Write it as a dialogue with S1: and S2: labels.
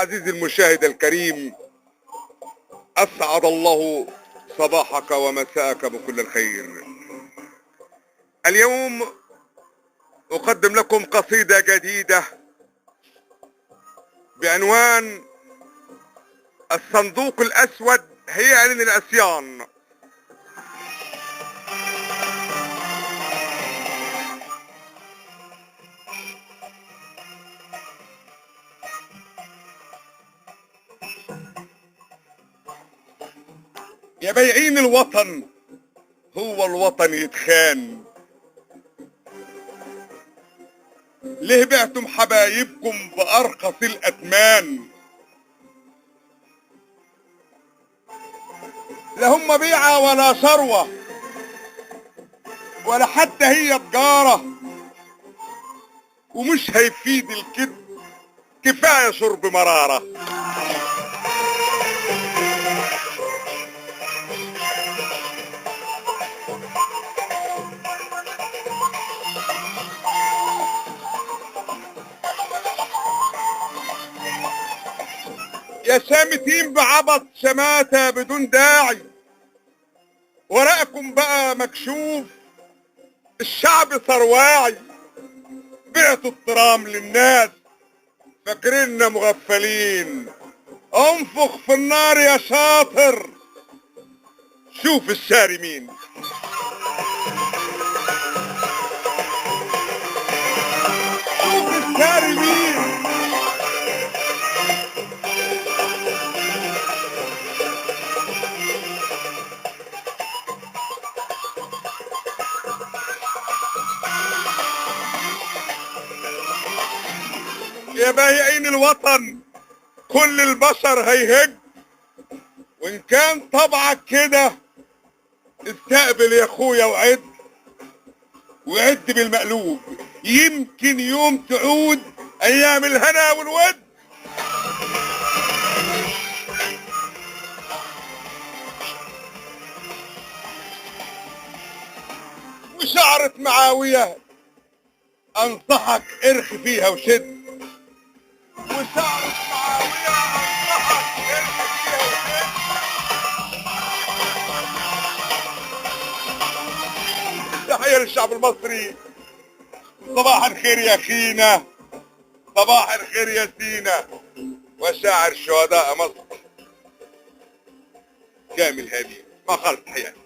S1: عزيزي المشاهد الكريم، أسعد الله صباحك ومساءك بكل الخير. اليوم أقدم لكم قصيدة جديدة بعنوان الصندوق الأسود هي إعلان العصيان. يا بايعين الوطن، هو الوطن يتخان؟ ليه بعتم حبايبكم بأرخص الأثمان؟ لا هم بيعة ولا ثروة ولا حتى هي تجارة، ومش هيفيد الكذب، كفاية شرب مرارة. يا شامتين بعبط شماتة بدون داعي، ورقكم بقى مكشوف، الشعب صرواعي. بعتوا الترام للناس فاكريننا مغفلين. انفخ في النار يا شاطر، شوف الشاري مين. شوف الشاري مين. يا بايعين الوطن، كل البشر هيهج، وان كان طبعك كده استقبل يا اخويا وعد بالمقلوب. يمكن يوم تعود ايام الهنا والود. وشعرة معاوية انصحك ارخ فيها وشد. وشعرة معاوية انصحك ارخ فيها وشد. تحية للشعب المصري. صباح الخير يا اخينا، صباح الخير يا سينا، وشاعر شهداء مصر كامل هادي. ما خالف تحياتي.